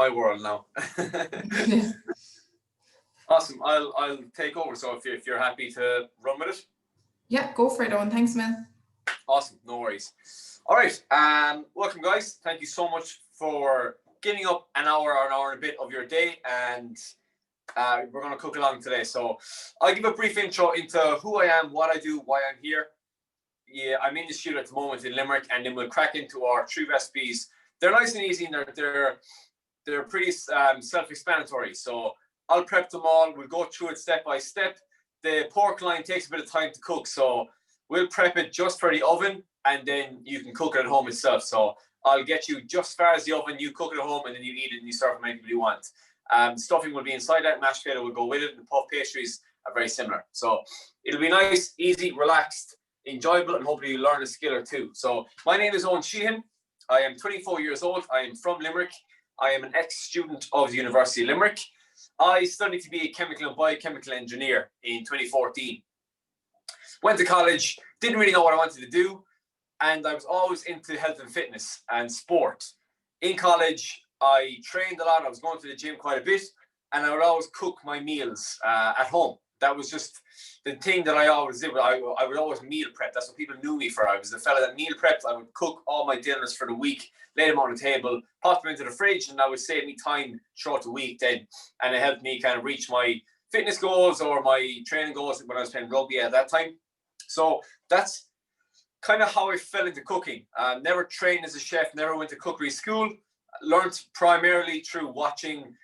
my world now. Yeah. Awesome. I'll take over. So if you're happy to run with it. Yeah, go for it, Owen. Thanks, man. Awesome. No worries. All right. Welcome, guys. Thank you so much for getting up an hour or an hour and a bit of your day, and we're going to cook along today. So I'll give a brief intro into who I am, what I do, why I'm here. Yeah, I'm in the studio at the moment in Limerick, and then we'll crack into our 3 recipes. They're nice and easy, and they're pretty self-explanatory. So I'll prep them all. We'll go through it step by step. The pork loin takes a bit of time to cook, so we'll prep it just for the oven, and then you can cook it at home itself. So I'll get you just as far as the oven, you cook it at home, and then you eat it and you serve it anybody you want. Stuffing will be inside that, mashed potato will go with it, and the puff pastries are very similar. So it'll be nice, easy, relaxed, enjoyable, and hopefully you learn a skill or two. So my name is Eoin Sheehan. I am 24 years old. I am from Limerick. I am an ex-student of the University of Limerick. I studied to be a chemical and biochemical engineer in 2014. Went to college, didn't really know what I wanted to do, and I was always into health and fitness and sport. In college, I trained a lot. I was going to the gym quite a bit, and I would always cook my meals at home. That was just the thing that I always did. I would always meal prep. That's what people knew me for. I was the fella that meal prepped. I would cook all my dinners for the week, lay them on the table, pop them into the fridge, and that would save me time throughout the week then. And it helped me kind of reach my fitness goals or my training goals when I was playing rugby at that time. So that's kind of how I fell into cooking. Never trained as a chef, never went to cookery school. Learned primarily through watching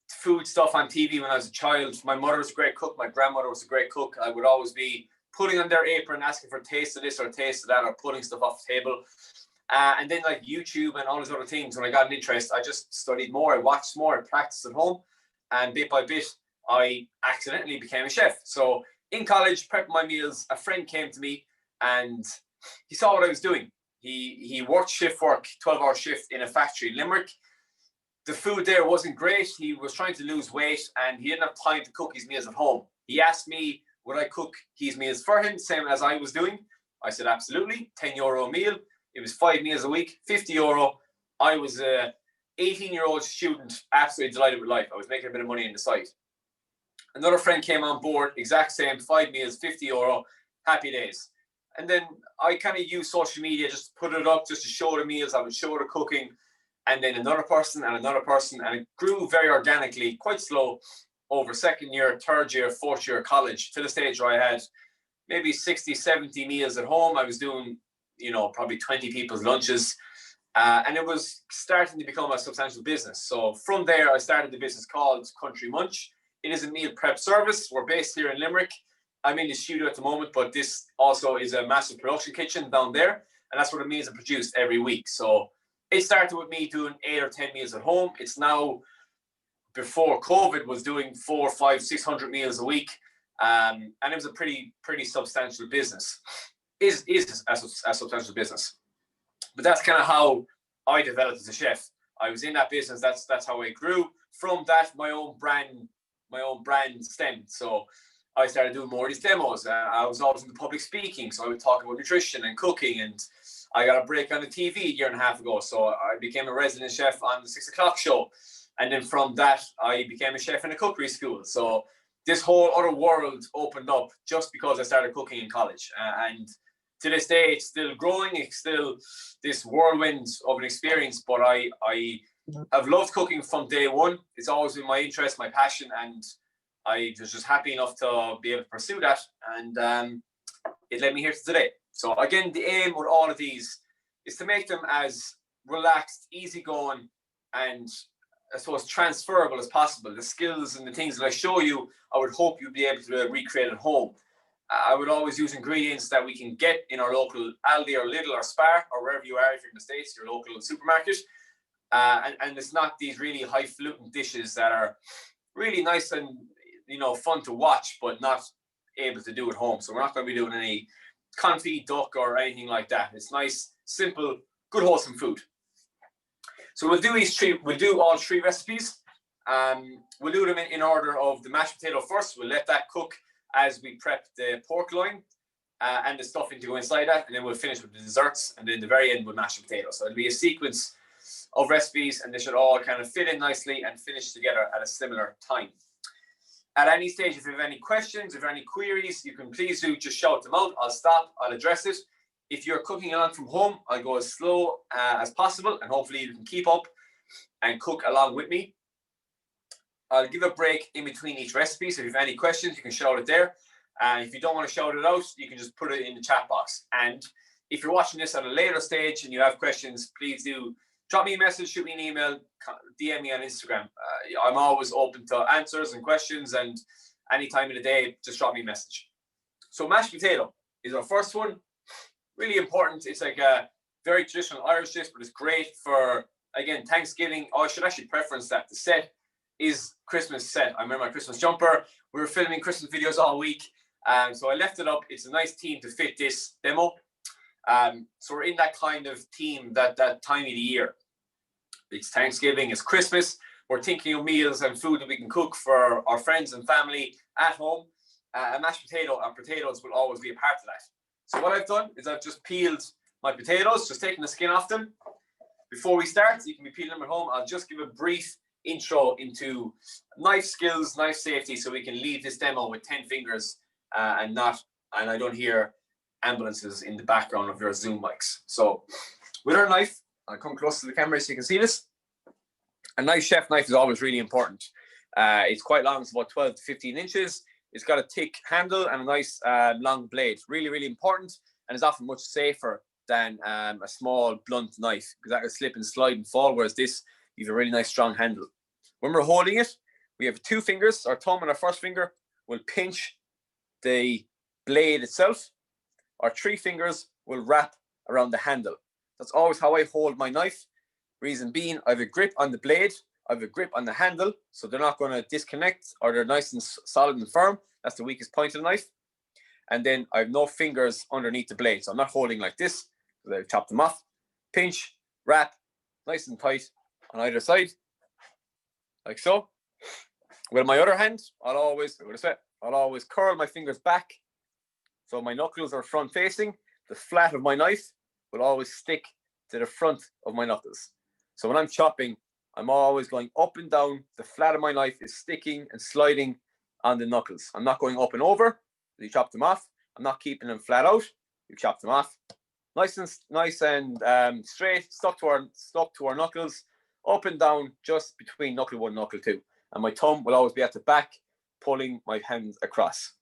food stuff on TV when I was a child. My mother was a great cook. My grandmother was a great cook. I would always be putting on their apron, asking for a taste of this or a taste of that, or putting stuff off the table. And then like YouTube and all these other things, when I got an interest, I just studied more, I watched more, I practiced at home. And bit by bit, I accidentally became a chef. So in college, prepping my meals, a friend came to me and he saw what I was doing. He worked shift work, 12-hour shift in a factory in Limerick. The food there wasn't great. He was trying to lose weight and he didn't have time to cook his meals at home. He asked me, would I cook his meals for him, same as I was doing? I said, absolutely. €10 a meal. It was 5 meals a week, €50. I was a 18-year-old student, absolutely delighted with life. I was making a bit of money on the side. Another friend came on board, exact same, 5 meals, €50, happy days. And then I kind of used social media just to put it up, just to show the meals. I would show the cooking. And then another person, and it grew very organically, quite slow, over second year, third year, fourth year of college, to the stage where I had maybe 60, 70 meals at home. I was doing, probably 20 people's lunches, and it was starting to become a substantial business. So from there, I started the business called Country Munch. It is a meal prep service. We're based here in Limerick. I'm in the studio at the moment, but this also is a massive production kitchen down there, and that's where the meals are produced every week. So it started with me doing 8 or 10 meals at home. It's now, before COVID, was doing 400, 500, 600 meals a week. And it was a pretty substantial business. Is a substantial business. But that's kind of how I developed as a chef. I was in that business. That's how I grew. From that, my own brand stemmed. So I started doing more of these demos. I was always in the public speaking, so I would talk about nutrition and cooking, and I got a break on the TV a year and a half ago, so I became a resident chef on the 6 o'clock show. And then from that, I became a chef in a cookery school. So this whole other world opened up just because I started cooking in college. And to this day, it's still growing. It's still this whirlwind of an experience, but I have loved cooking from day one. It's always been my interest, my passion, and I was just happy enough to be able to pursue that. And it led me here to today. So again, the aim with all of these is to make them as relaxed, easygoing, and I suppose transferable as possible. The skills and the things that I show you, I would hope you'd be able to recreate at home. I would always use ingredients that we can get in our local Aldi or Lidl or Spar, or wherever you are, if you're in the States, your local supermarket. And it's not these really highfalutin dishes that are really nice and fun to watch, but not able to do at home. So we're not going to be doing any confit duck or anything like that. It's nice, simple, good wholesome food. So we'll do all 3 recipes. We'll do them in order of the mashed potato first. We'll let that cook as we prep the pork loin and the stuffing to go inside that, and then we'll finish with the desserts, and then the very end with mashed potatoes. So it'll be a sequence of recipes, and they should all kind of fit in nicely and finish together at a similar time. At any stage, if you have any questions, if you have any queries, you can please do just shout them out. I'll stop, I'll address it. If you're cooking along from home, I'll go as slow as possible, and hopefully you can keep up and cook along with me. I'll give a break in between each recipe, so if you have any questions, you can shout it there. And if you don't want to shout it out, you can just put it in the chat box. And if you're watching this at a later stage and you have questions, please do drop me a message, shoot me an email, DM me on Instagram. I'm always open to answers and questions, and any time of the day, just drop me a message. So mashed potato is our first one. Really important. It's like a very traditional Irish dish, but it's great for, again, Thanksgiving. Oh, I should actually preference that. The set is Christmas set. I remember my Christmas jumper. We were filming Christmas videos all week. So I left it up. It's a nice theme to fit this demo. So we're in that kind of theme, that time of the year. It's Thanksgiving, it's Christmas. We're thinking of meals and food that we can cook for our friends and family at home. A mashed potato and potatoes will always be a part of that. So what I've done is I've just peeled my potatoes, just taking the skin off them. Before we start, you can be peeling them at home. I'll just give a brief intro into knife skills, knife safety, so we can leave this demo with 10 fingers and I don't hear ambulances in the background of your Zoom mics. So with our knife, I'll come close to the camera so you can see this. A nice chef knife is always really important. It's quite long, it's about 12 to 15 inches. It's got a thick handle and a nice long blade. Really, really important, and it's often much safer than a small blunt knife, because that could slip and slide and fall, whereas this, you have a really nice strong handle. When we're holding it, we have 2 fingers. Our thumb and our first finger will pinch the blade itself. Our 3 fingers will wrap around the handle. That's always how I hold my knife. Reason being, I have a grip on the blade, I have a grip on the handle, so they're not going to disconnect, or they're nice and solid and firm. That's the weakest point of the knife. And then I have no fingers underneath the blade, so I'm not holding like this, because I've chopped them off. Pinch, wrap, nice and tight on either side, like so. With my other hand, I'll always curl my fingers back, so my knuckles are front facing. The flat of my knife will always stick to the front of my knuckles. So when I'm chopping, I'm always going up and down. The flat of my knife is sticking and sliding on the knuckles. I'm not going up and over. You chop them off. I'm not keeping them flat out. You chop them off. Nice and straight, stuck to our knuckles, up and down, just between knuckle 1 and knuckle 2. And my thumb will always be at the back, pulling my hands across.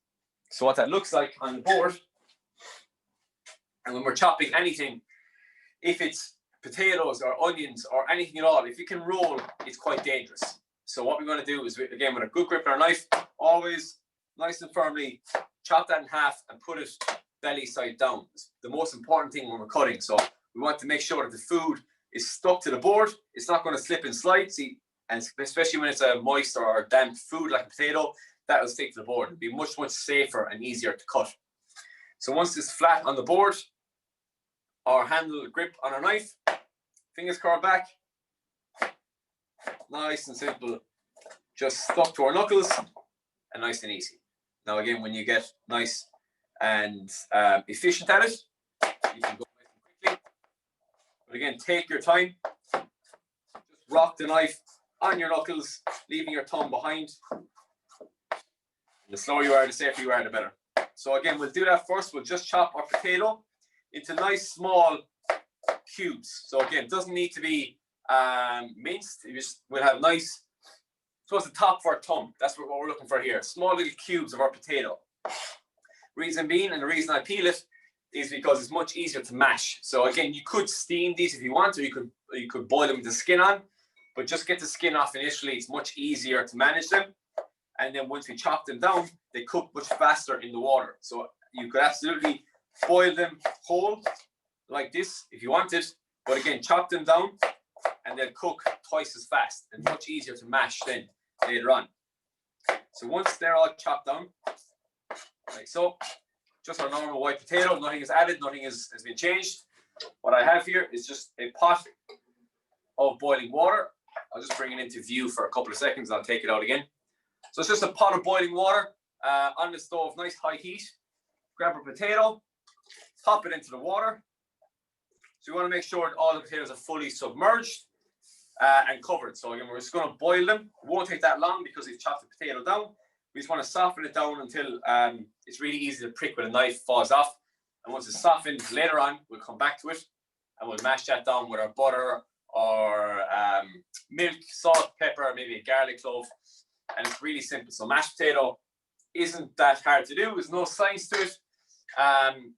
So what that looks like on the board, and when we're chopping anything, if it's potatoes or onions or anything at all, if you can roll, it's quite dangerous. So what we're going to do is, again, with a good grip on our knife, always nice and firmly chop that in half and put it belly side down. It's the most important thing when we're cutting. So we want to make sure that the food is stuck to the board. It's not going to slip and slide. See, and especially when it's a moist or damp food like a potato, that will stick to the board. It'll be much, much safer and easier to cut. So once it's flat on the board, our handle grip on our knife, fingers curled back, nice and simple, just stuck to our knuckles, and nice and easy. Now again, when you get nice and efficient at it, you can go nice and quickly. But again, take your time. Just rock the knife on your knuckles, leaving your thumb behind. The slower you are, the safer you are, the better. So again, we'll do that first. We'll just chop our potato into nice small cubes. So again, it doesn't need to be minced. We'll have nice, towards the top of our thumb. That's what we're looking for here. Small little cubes of our potato. Reason being, and the reason I peel it, is because it's much easier to mash. So again, you could steam these if you want, or you could boil them with the skin on, but just get the skin off initially. It's much easier to manage them. And then once we chop them down, they cook much faster in the water. So you could absolutely boil them whole like this if you wanted, but again, chop them down and they'll cook twice as fast and much easier to mash then later on. So once they're all chopped down, like so, just our normal white potato, nothing is added, nothing has been changed. What I have here is just a pot of boiling water. I'll just bring it into view for a couple of seconds and I'll take it out again. So it's just a pot of boiling water on the stove, nice high heat. Grab a potato, pop it into the water. So you want to make sure that all the potatoes are fully submerged. and covered. So again, we're just going to boil them. It won't take that long because we've chopped the potato down. We just want to soften it down until it's really easy to prick with a knife, falls off. And once it's softened, later on, we'll come back to it and we'll mash that down with our butter or milk, salt, pepper, maybe a garlic clove. And it's really simple. So mashed potato isn't that hard to do. There's no science to it.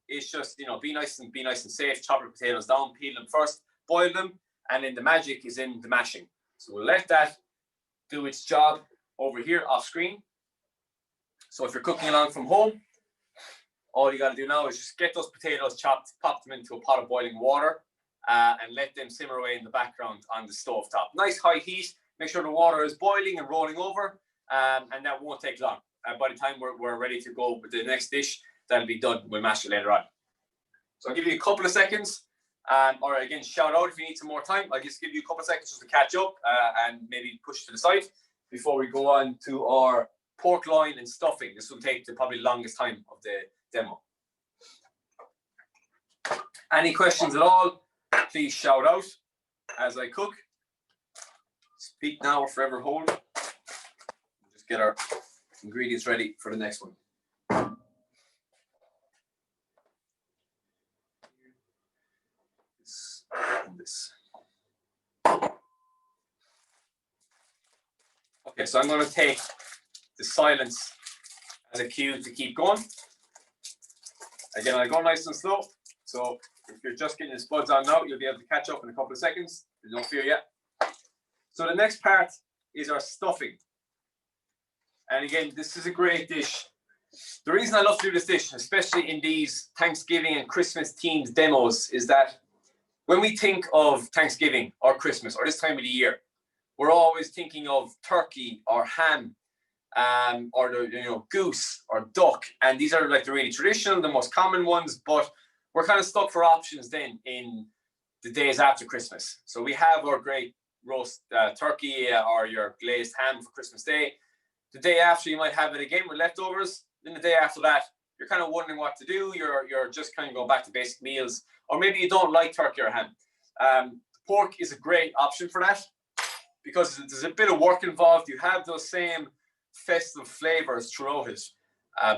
It's just, be nice and safe. Chop your potatoes down, peel them first, boil them, and then the magic is in the mashing. So we'll let that do its job over here off screen. So if you're cooking along from home, all you got to do now is just get those potatoes chopped, pop them into a pot of boiling water, and let them simmer away in the background on the stove top. Nice high heat. Make sure the water is boiling and rolling over, and that won't take long. By the time we're ready to go with the next dish, that'll be done. We'll mash it later on. So I'll give you a couple of seconds, or again, shout out if you need some more time. I'll just give you a couple of seconds just to catch up and maybe push to the side before we go on to our pork loin and stuffing. This will take the probably longest time of the demo. Any questions at all, please shout out as I cook. Speak now or forever hold. We'll just get our ingredients ready for the next one. This. Okay, so I'm going to take the silence as a cue to keep going. Again, I go nice and slow. So if you're just getting the spuds on now, you'll be able to catch up in a couple of seconds. There's no fear yet. So the next part is our stuffing. And again, this is a great dish. The reason I love to do this dish, especially in these Thanksgiving and Christmas themed demos, is that when we think of Thanksgiving or Christmas or this time of the year, we're always thinking of turkey or ham, or the goose or duck, and these are like the really traditional, the most common ones. But we're kind of stuck for options then in the days after Christmas. So we have our great roast turkey or your glazed ham for Christmas Day. The day after, you might have it again with leftovers. Then the day after that, you're kind of wondering what to do. You're just kind of going back to basic meals, or maybe you don't like turkey or ham. Pork is a great option for that because there's a bit of work involved. You have those same festive flavors throughout it,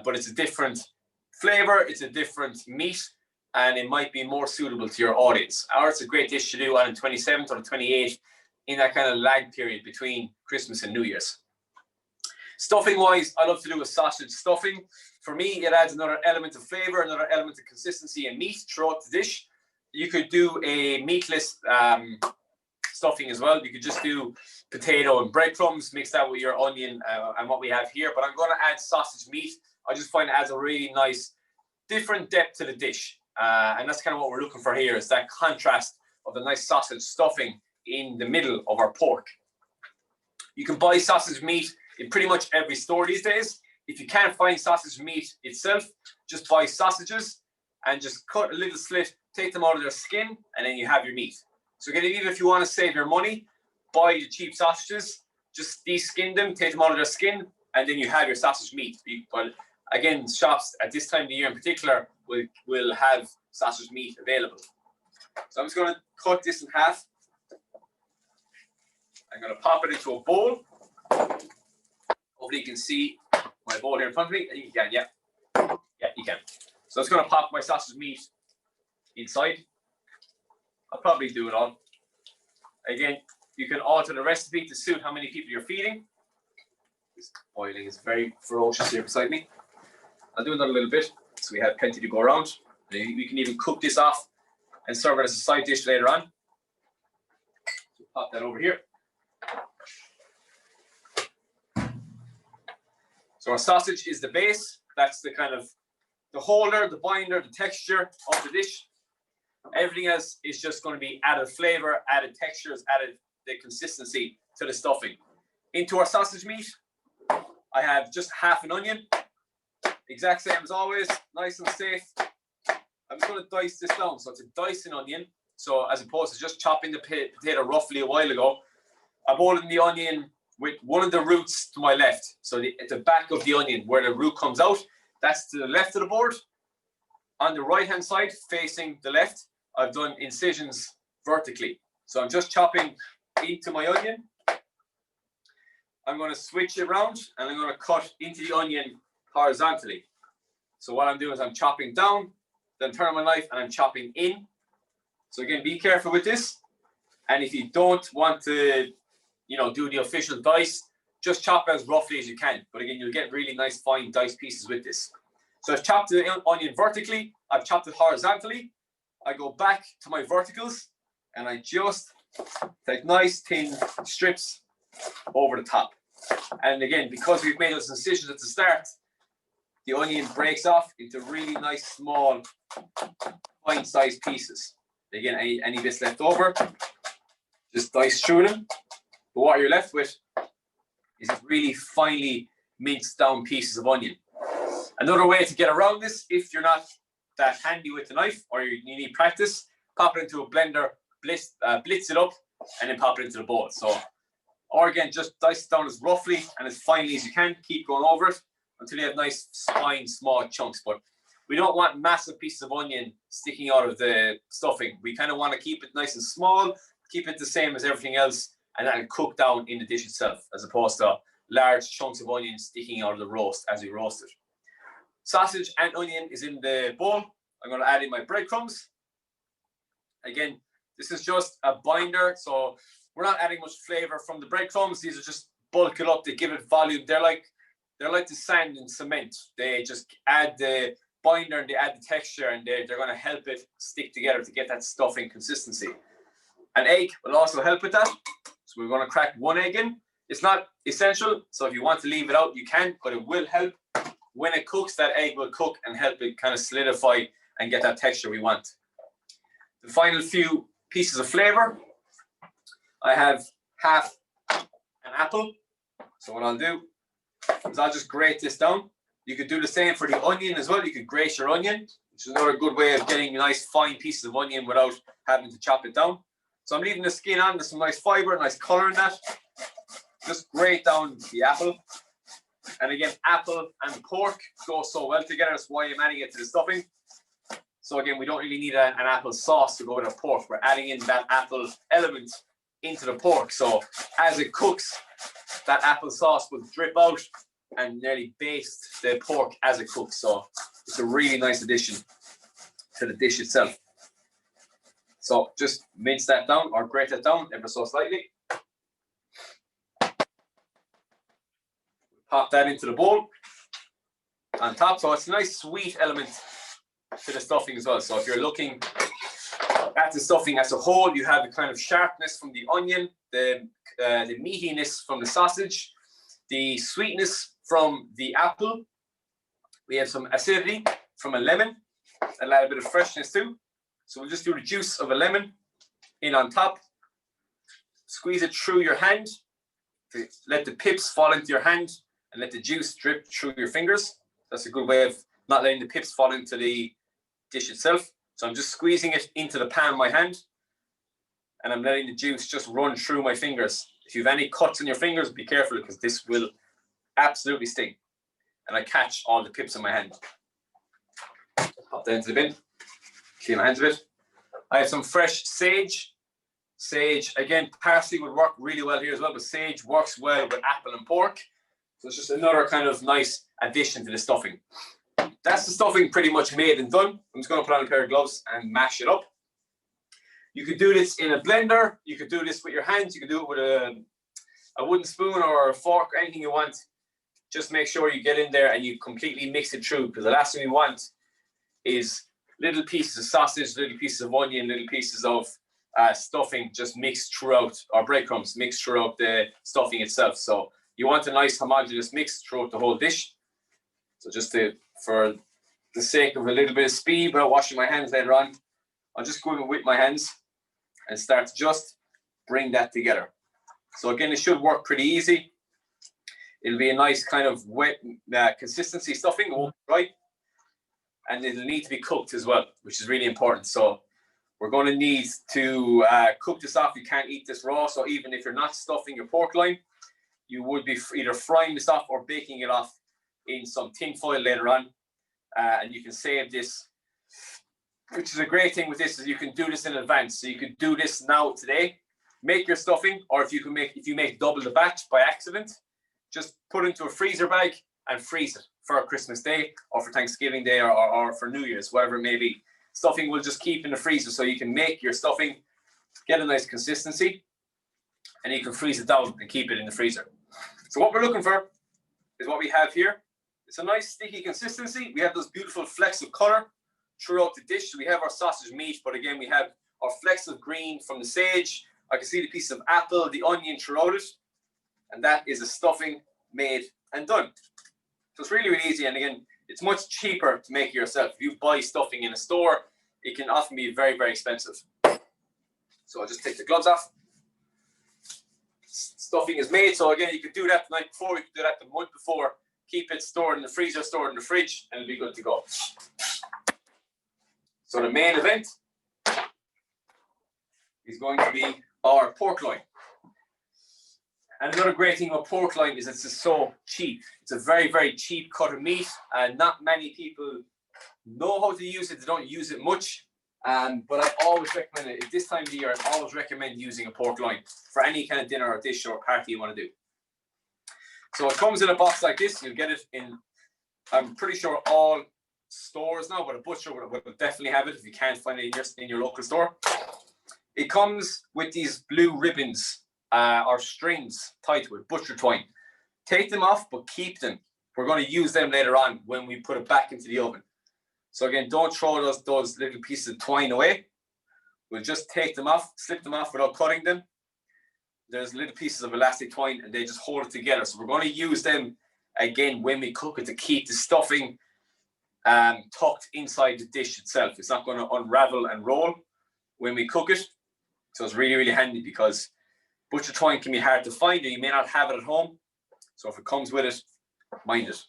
but it's a different flavor, it's a different meat, and it might be more suitable to your audience. Or it's a great dish to do on the 27th or the 28th in that kind of lag period between Christmas and New Year's. Stuffing wise, I love to do a sausage stuffing. For me, it adds another element of flavor, another element of consistency and meat throughout the dish. You could do a meatless stuffing as well. You could just do potato and breadcrumbs, mix that with your onion and what we have here. But I'm going to add sausage meat. I just find it adds a really nice, different depth to the dish. And that's kind of what we're looking for here, is that contrast of the nice sausage stuffing in the middle of our pork. You can buy sausage meat in pretty much every store these days. If you can't find sausage meat itself, just buy sausages and just cut a little slit, take them out of their skin, and then you have your meat. So again, even if you want to save your money, buy the cheap sausages, just de-skin them, take them out of their skin, and then you have your sausage meat. But again, shops at this time of the year in particular will have sausage meat available. So I'm just going to cut this in half. I'm going to pop it into a bowl. Hopefully you can see my bowl here in front of me. You can, yeah. Yeah, you can. So I'm just going to pop my sausage meat inside. I'll probably do it all. Again, you can alter the recipe to suit how many people you're feeding. This boiling is very ferocious here beside me. I'll do another little bit so we have plenty to go around. We can even cook this off and serve it as a side dish later on. So pop that over here. So our sausage is the base. That's the kind of the holder, the binder, the texture of the dish. Everything else is just going to be added flavor, added textures, added the consistency to the stuffing. Into our sausage meat, I have just half an onion. Exact same as always, nice and safe. I'm just going to dice this down. So it's a dicing onion. So as opposed to just chopping the potato roughly a while ago, I'm holding the onion with one of the roots to my left. So at the back of the onion, where the root comes out, that's to the left of the board. On the right-hand side, facing the left, I've done incisions vertically. So I'm just chopping into my onion. I'm going to switch it around and I'm going to cut into the onion horizontally. So what I'm doing is I'm chopping down, then turn my knife and I'm chopping in. So again, be careful with this. And if you don't want to, do the official dice, just chop as roughly as you can. But again, you'll get really nice fine dice pieces with this. So I've chopped the onion vertically. I've chopped it horizontally. I go back to my verticals and I just take nice thin strips over the top. And again, because we've made those incisions at the start, the onion breaks off into really nice, small, fine-sized pieces. Again, any bits left over, just dice through them. But what you're left with is really finely minced down pieces of onion. Another way to get around this, if you're not that handy with the knife or you need practice, pop it into a blender, blitz it up, and then pop it into the bowl. So, or again, just dice it down as roughly and as finely as you can. Keep going over it until you have nice, fine, small chunks. But we don't want massive pieces of onion sticking out of the stuffing. We kind of want to keep it nice and small, keep it the same as everything else, and that'll cook down in the dish itself, as opposed to large chunks of onion sticking out of the roast as we roast it. Sausage and onion is in the bowl. I'm going to add in my breadcrumbs. Again, this is just a binder, so we're not adding much flavor from the breadcrumbs. These are just bulk it up. They give it volume. They're like the sand and cement. They just add the binder and they add the texture, and they're going to help it stick together to get that stuffing consistency. An egg will also help with that. So we're going to crack one egg in. It's not essential, so if you want to leave it out, you can, but it will help. When it cooks, that egg will cook and help it kind of solidify and get that texture we want. The final few pieces of flavor, I have half an apple. So what I'll do is I'll just grate this down. You could do the same for the onion as well. You could grate your onion, which is another good way of getting nice fine pieces of onion without having to chop it down. So I'm leaving the skin on. There's some nice fiber, nice color in that. Just grate down the apple. And again, apple and pork go so well together. That's why I'm adding it to the stuffing. So again, we don't really need an apple sauce to go with our pork. We're adding in that apple element into the pork. So as it cooks, that apple sauce will drip out and nearly baste the pork as it cooks. So it's a really nice addition to the dish itself. So just mince that down or grate that down ever so slightly. Pop that into the bowl on top. So it's a nice sweet element to the stuffing as well. So if you're looking at the stuffing as a whole, you have the kind of sharpness from the onion, the meatiness from the sausage, the sweetness from the apple. We have some acidity from a lemon, and a bit of freshness too. So we'll just do the juice of a lemon in on top. Squeeze it through your hand. Let the pips fall into your hand and let the juice drip through your fingers. That's a good way of not letting the pips fall into the dish itself. So I'm just squeezing it into the pan of my hand and I'm letting the juice just run through my fingers. If you have any cuts on your fingers, be careful because this will absolutely sting. And I catch all the pips in my hand. Pop that into the bin. Clean my hands a bit. I have some fresh sage. Sage, again, parsley would work really well here as well, but sage works well with apple and pork. So it's just another kind of nice addition to the stuffing. That's the stuffing pretty much made and done. I'm just going to put on a pair of gloves and mash it up. You could do this in a blender. You could do this with your hands. You could do it with a wooden spoon or a fork, anything you want. Just make sure you get in there and you completely mix it through, because the last thing we want is little pieces of sausage, little pieces of onion, little pieces of stuffing just mixed throughout, or breadcrumbs mixed throughout the stuffing itself. So you want a nice homogeneous mix throughout the whole dish. So just for the sake of a little bit of speed, without washing my hands later on, I'll just go in with my hands and start to just bring that together. So again, it should work pretty easy. It'll be a nice kind of wet consistency stuffing, right? And it'll need to be cooked as well, which is really important. So we're going to need to cook this off. You can't eat this raw. So even if you're not stuffing your pork loin, you would be either frying this off or baking it off in some tin foil later on. And you can save this, which is a great thing with this, is you can do this in advance. So you could do this now today make your stuffing, or if you make double the batch by accident, just put it into a freezer bag and freeze it for Christmas Day or for Thanksgiving Day or for New Year's, whatever it may be. Stuffing will just keep in the freezer so you can make your stuffing, get a nice consistency, and you can freeze it down and keep it in the freezer. So what we're looking for is what we have here. It's a nice sticky consistency. We have those beautiful flecks of color throughout the dish. We have our sausage meat, but again, we have our flecks of green from the sage. I can see the piece of apple, the onion throughout it. And that is a stuffing made and done. So it's really, really easy. And again, it's much cheaper to make it yourself. If you buy stuffing in a store, it can often be very, very expensive. So I'll just take the gloves off. Stuffing is made. So again, you could do that the night before, you could do that the month before. Keep it stored in the freezer, stored in the fridge, and it'll be good to go. So the main event is going to be our pork loin. And another great thing about pork loin is it's just so cheap. It's a very, very cheap cut of meat, and not many people know how to use it. They don't use it much. But I always recommend it. At this time of the year, I always recommend using a pork loin for any kind of dinner or dish or party you want to do. So it comes in a box like this. You'll get it in, I'm pretty sure, all stores now, but a butcher will definitely have it if you can't find it in your local store. It comes with these blue ribbons or strings tied to it, butcher twine. Take them off, but keep them. We're going to use them later on when we put it back into the oven. So again, don't throw those little pieces of twine away. We'll just take them off, slip them off without cutting them. There's little pieces of elastic twine and they just hold it together. So we're going to use them again when we cook it to keep the stuffing tucked inside the dish itself. It's not going to unravel and roll when we cook it. So it's really, really handy because butcher twine can be hard to find and you may not have it at home. So if it comes with it, mind it.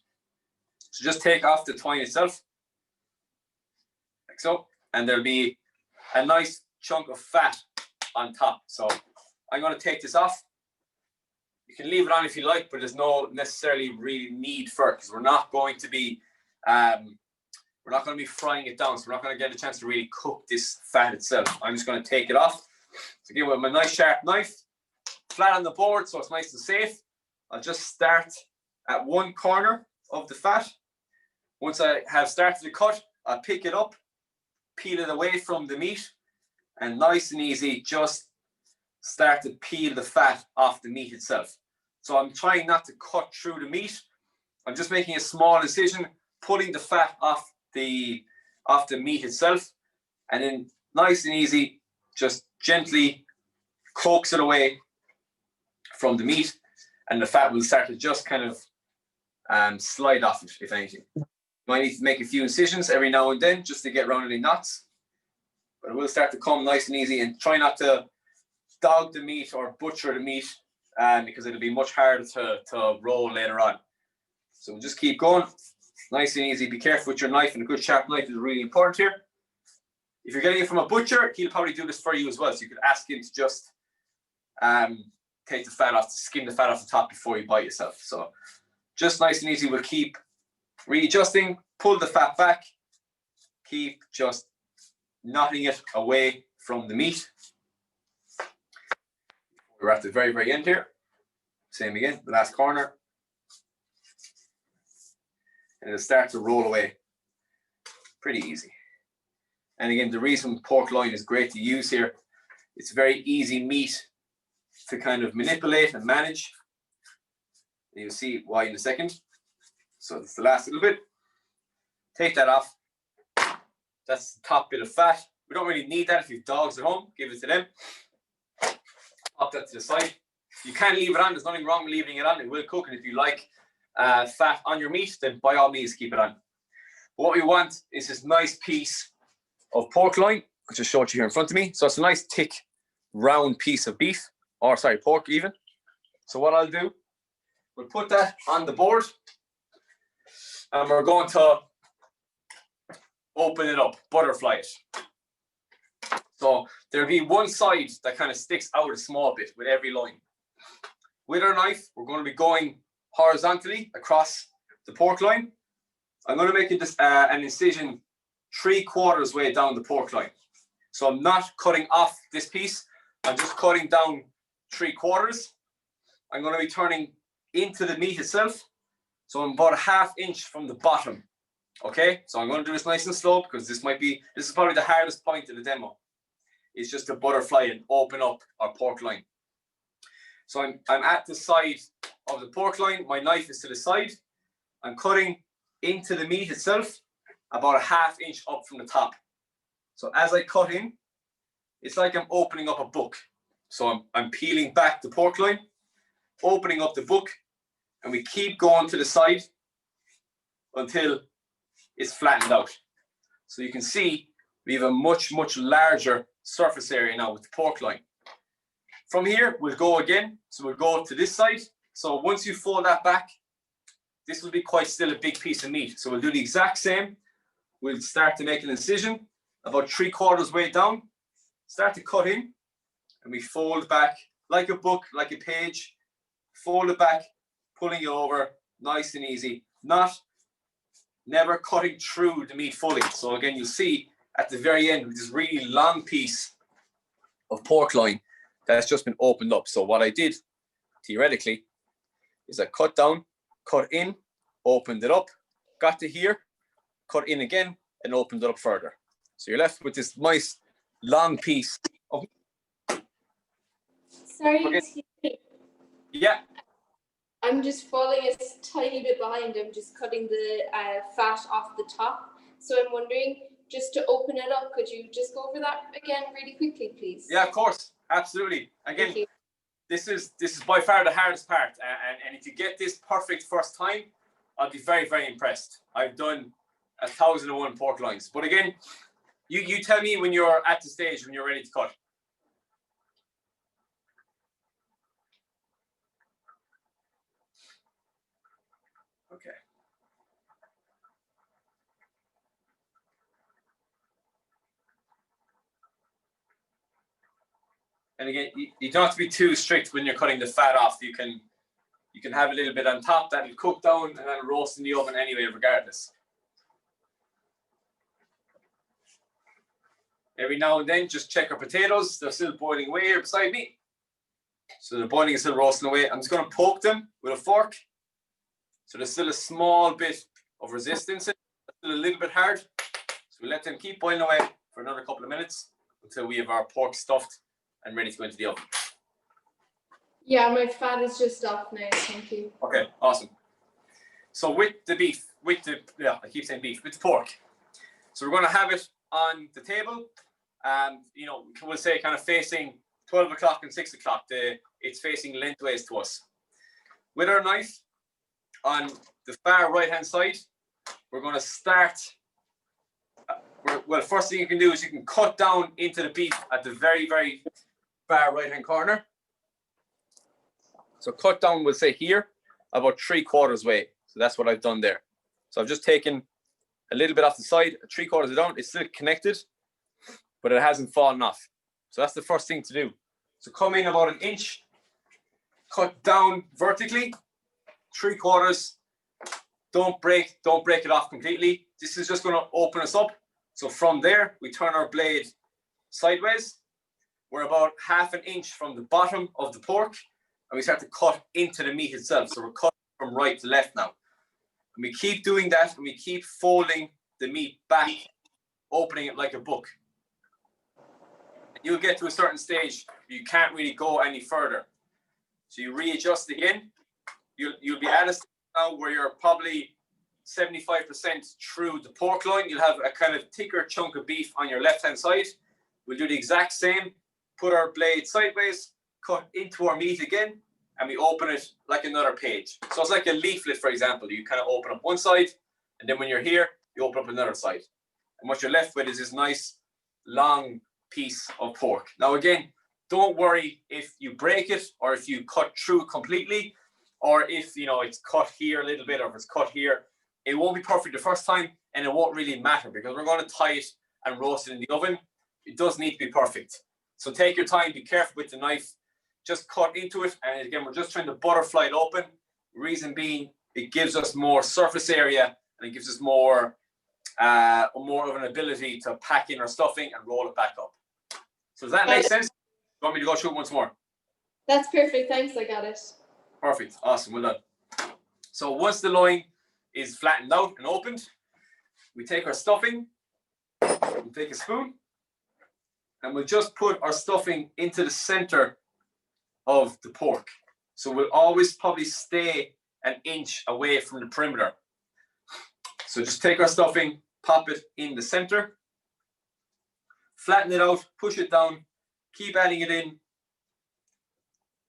So just take off the twine itself, like so, and there'll be a nice chunk of fat on top. So I'm going to take this off. You can leave it on if you like, but there's no necessarily really need for it because we're not going to be frying it down. So we're not going to get a chance to really cook this fat itself. I'm just going to take it off. So again, with my nice sharp knife, flat on the board, so it's nice and safe. I'll just start at one corner of the fat. Once I have started to cut, I'll pick it up, peel it away from the meat, and nice and easy, just start to peel the fat off the meat itself. So I'm trying not to cut through the meat. I'm just making a small incision, pulling the fat off the meat itself, and then nice and easy, just gently coax it away from the meat, and the fat will start to just kind of slide off it, if anything. You might need to make a few incisions every now and then just to get around any knots, but it will start to come nice and easy. And try not to dog the meat or butcher the meat because it'll be much harder to roll later on. So we'll just keep going, nice and easy. Be careful with your knife, and a good sharp knife is really important here. If you're getting it from a butcher, he'll probably do this for you as well. So you could ask him to just take the fat off, skim the fat off the top before you buy it yourself. So just nice and easy. We'll keep readjusting, pull the fat back, keep just knotting it away from the meat. We're at the very, very end here. Same again, the last corner. And it'll start to roll away. Pretty easy. And again, the reason pork loin is great to use here, it's very easy meat to kind of manipulate and manage. And you'll see why in a second. So that's the last little bit. Take that off. That's the top bit of fat. We don't really need that if you've dogs at home. Give it to them. Pop that to the side. You can leave it on. There's nothing wrong with leaving it on. It will cook. And if you like fat on your meat, then by all means keep it on. But what we want is this nice piece of pork loin, which I'll show it to you here in front of me. So it's a nice thick, round piece of beef, or sorry, pork even. So what I'll do, we'll put that on the board, and we're going to open it up, butterfly it. So there'll be one side that kind of sticks out a small bit with every loin. With our knife, we're going to be going horizontally across the pork loin. I'm going to make an incision 3/4 way down the pork loin. So I'm not cutting off this piece. I'm just cutting down 3/4. I'm going to be turning into the meat itself. So I'm about a 1/2 inch from the bottom. Okay, so I'm going to do this nice and slow because this is probably the hardest point of the demo. It's just to butterfly and open up our pork loin. So I'm at the side of the pork loin. My knife is to the side. I'm cutting into the meat itself about a 1/2 inch up from the top. So as I cut in, it's like I'm opening up a book. So I'm peeling back the pork loin, opening up the book, and we keep going to the side until it's flattened out. So you can see we have a much, much larger surface area now with the pork loin. From here, we'll go again. So we'll go to this side. So once you fold that back, this will be quite still a big piece of meat. So we'll do the exact same. We'll start to make an incision about 3/4 way down, start to cut in, and we fold back like a book, like a page, fold it back, pulling it over, nice and easy, never cutting through the meat fully. So again, you'll see at the very end, with this really long piece of pork loin that's just been opened up. So what I did, theoretically, is I cut down, cut in, opened it up, got to here, cut in again, and opened it up further. So you're left with this nice long piece of... Sorry, Okay. excuse me. Yeah. I'm just falling a tiny bit behind. I'm just cutting the fat off the top. So I'm wondering, just to open it up, could you just go over that again really quickly, please? Yeah, of course. Absolutely. Again, this is by far the hardest part. And if you get this perfect first time, I'll be very, very impressed. I've done 1,001 pork loins. But again, you tell me when you're at the stage, when you're ready to cut. Okay. And again, you don't have to be too strict when you're cutting the fat off. You can have a little bit on top that'll cook down and that'll roast in the oven anyway, regardless. Every now and then, just check our potatoes. They're still boiling away here beside me. So they're boiling and still roasting away. I'm just going to poke them with a fork. So there's still a small bit of resistance. It's still a little bit hard. So we let them keep boiling away for another couple of minutes until we have our pork stuffed and ready to go into the oven. Yeah, my fat is just off now. Thank you. Okay, awesome. So with the beef, with the pork. So we're going to have it on the table. We'll say kind of facing 12 o'clock and 6 o'clock. It's facing lengthways to us. With our knife on the far right hand side, we're going to start. Well, first thing you can do is you can cut down into the beef at the very, very far right hand corner. So cut down, we'll say here, about 3/4 way. So that's what I've done there. So I've just taken a little bit off the side, 3/4 down. It's still connected, but it hasn't fallen off. So that's the first thing to do. So come in about 1 inch, cut down vertically, 3/4. Don't break it off completely. This is just going to open us up. So from there, we turn our blade sideways. We're about 1/2 inch from the bottom of the pork, and we start to cut into the meat itself. So we're cutting from right to left now. And we keep doing that, and we keep folding the meat back, opening it like a book. You'll get to a certain stage, you can't really go any further. So you readjust again. You'll be at a stage now where you're probably 75% through the pork loin. You'll have a kind of thicker chunk of beef on your left-hand side. We'll do the exact same. Put our blade sideways, cut into our meat again, and we open it like another page. So it's like a leaflet, for example. You kind of open up one side, and then when you're here, you open up another side. And what you're left with is this nice, long piece of pork. Now, again, don't worry if you break it or if you cut through completely, or if it's cut here a little bit or if it's cut here. It won't be perfect the first time, and it won't really matter because we're going to tie it and roast it in the oven. It does need to be perfect. So take your time, be careful with the knife, just cut into it. And again, we're just trying to butterfly it open. Reason being, it gives us more surface area and it gives us more of an ability to pack in our stuffing and roll it back up. So does that make sense? want me to go through it once more? That's perfect. Thanks. I got it. Perfect. Awesome. Well done. So once the loin is flattened out and opened, we take our stuffing, we'll take a spoon, and we'll just put our stuffing into the center of the pork. So we'll always probably stay an inch away from the perimeter. So just take our stuffing, pop it in the center, flatten it out, push it down, keep adding it in.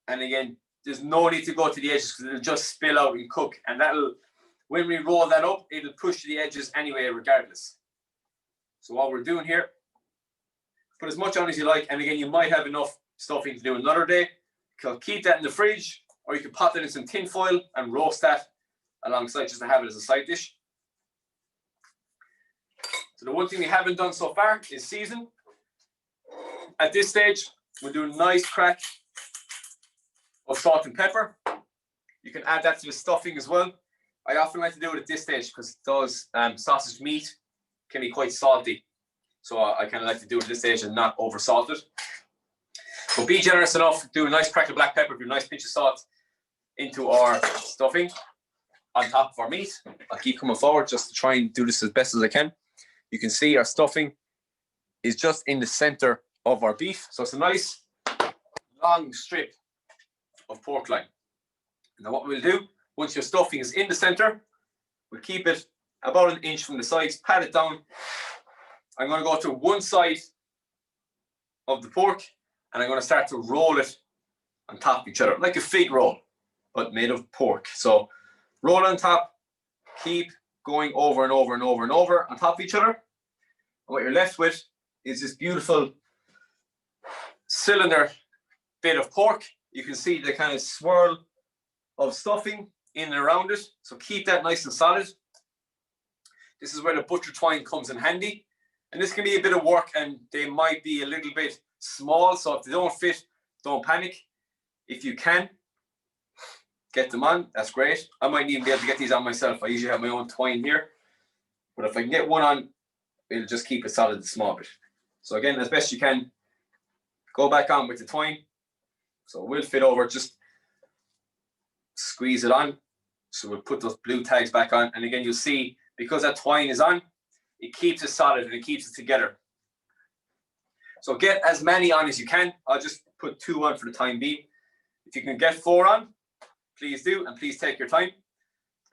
And again, there's no need to go to the edges because it'll just spill out and cook. And that'll, when we roll that up, it'll push to the edges anyway, regardless. So what we're doing here, put as much on as you like. And again, you might have enough stuffing to do another day. So keep that in the fridge, or you can pop that in some tin foil and roast that alongside just to have it as a side dish. So the one thing we haven't done so far is season. At this stage, we'll do a nice crack of salt and pepper. You can add that to the stuffing as well. I often like to do it at this stage because those sausage meat can be quite salty. So I kind of like to do it at this stage and not over salt it. But be generous enough, do a nice crack of black pepper, do a nice pinch of salt into our stuffing on top of our meat. I'll keep coming forward just to try and do this as best as I can. You can see our stuffing is just in the center of our beef. So it's a nice long strip of pork loin. Now what we'll do, once your stuffing is in the center, we'll keep it about an inch from the sides, pat it down. I'm going to go to one side of the pork and I'm going to start to roll it on top of each other, like a fig roll, but made of pork. So roll on top, keep going over and over and over and over on top of each other. And what you're left with is this beautiful cylinder bit of pork. You can see the kind of swirl of stuffing in and around it. So keep that nice and solid. This is where the butcher twine comes in handy. And this can be a bit of work and they might be a little bit small. So if they don't fit, don't panic. If you can get them on, that's great. I might even be able to get these on myself. I usually have my own twine here. But if I can get one on, it'll just keep it solid a small bit. So again, as best you can, go back on with the twine. So we'll fit over, just squeeze it on. So we'll put those blue tags back on. And again, you'll see, because that twine is on, it keeps it solid and it keeps it together. So get as many on as you can. I'll just put 2 on for the time being. If you can get 4 on, please do, and please take your time.